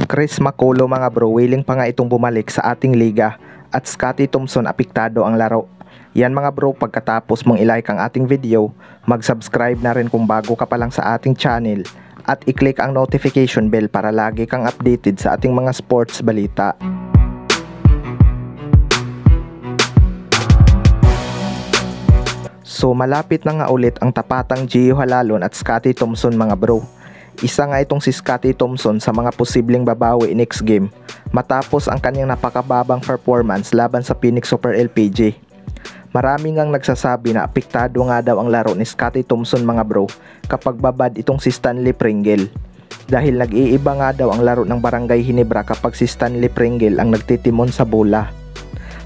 Chris Macaulay mga bro, willing pa nga itong bumalik sa ating liga at Scottie Thompson apektado ang laro. Yan mga bro, pagkatapos mong ilike ang ating video, mag-subscribe na rin kung bago ka pa lang sa ating channel at i-click ang notification bell para lagi kang updated sa ating mga sports balita. So malapit na nga ulit ang tapatang Gio Halalon at Scottie Thompson mga bro. Isa nga itong si Scottie Thompson sa mga posibleng babawi next game matapos ang kanyang napakababang performance laban sa Phoenix Super LPG. Marami ngang nagsasabi na apektado nga daw ang laro ni Scottie Thompson mga bro kapag babad itong si Stanley Pringle. Dahil nag-iiba nga daw ang laro ng Barangay Ginebra kapag si Stanley Pringle ang nagtitimon sa bola.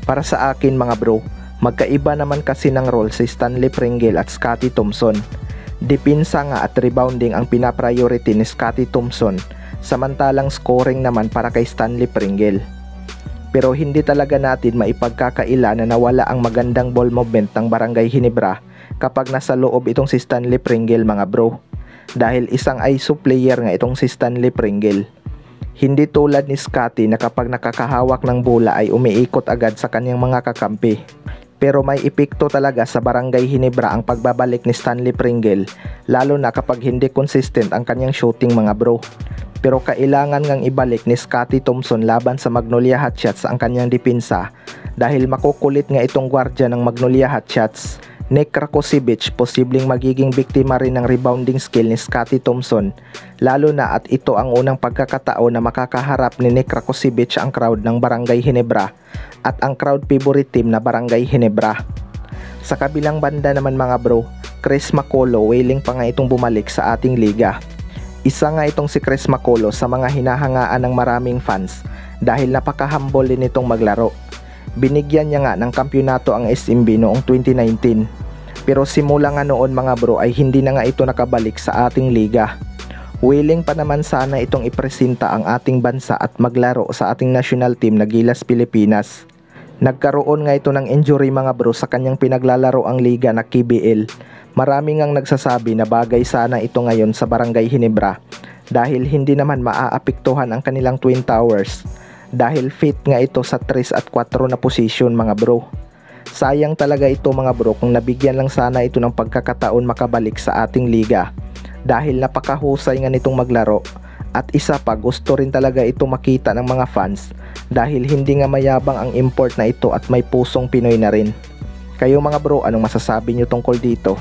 Para sa akin mga bro, magkaiba naman kasi ng role si Stanley Pringle at Scottie Thompson. Depensa nga at rebounding ang pinapriority ni Scottie Thompson, samantalang scoring naman para kay Stanley Pringle. Pero hindi talaga natin maipagkakaila na nawala ang magandang ball movement ng Barangay Ginebra kapag nasa loob itong si Stanley Pringle mga bro. Dahil isang ISO player nga itong si Stanley Pringle. Hindi tulad ni Scottie na kapag nakakahawak ng bola ay umiikot agad sa kanyang mga kakampi. Pero may epekto talaga sa Barangay Ginebra ang pagbabalik ni Stanley Pringle, lalo na kapag hindi consistent ang kanyang shooting mga bro. Pero kailangan ngang ibalik ni Scottie Thompson laban sa Magnolia Hotshots ang kanyang depensa dahil makukulit nga itong gwardya ng Magnolia Hotshots. Nick Rakocevic posibleng magiging biktima rin ng rebounding skill ni Scottie Thompson, lalo na at ito ang unang pagkakataon na makakaharap ni Nick Rakocevic ang crowd ng Barangay Ginebra at ang crowd favorite team na Barangay Ginebra. Sa kabilang banda naman mga bro, Chris Macaulay willing pa nga itong bumalik sa ating liga. Isa nga itong si Chris Macaulay sa mga hinahangaan ng maraming fans dahil napaka-humble din itong maglaro. Binigyan niya nga ng kampyonato ang SMB noong 2019. Pero simula nga noon mga bro ay hindi na nga ito nakabalik sa ating liga. Willing pa naman sana itong ipresenta ang ating bansa at maglaro sa ating national team na Gilas Pilipinas. Nagkaroon nga ito ng injury mga bro sa kanyang pinaglalaro ang liga na KBL. Marami ngang nagsasabi na bagay sana ito ngayon sa Barangay Ginebra dahil hindi naman maaapektuhan ang kanilang Twin Towers dahil fit nga ito sa 3 at 4 na posisyon mga bro. Sayang talaga ito mga bro kung nabigyan lang sana ito ng pagkakataon makabalik sa ating liga dahil napakahusay nga nitong maglaro at isa pa gusto rin talaga ito makita ng mga fans dahil hindi nga mayabang ang import na ito at may pusong Pinoy na rin. Kayo mga bro, anong masasabi nyo tungkol dito?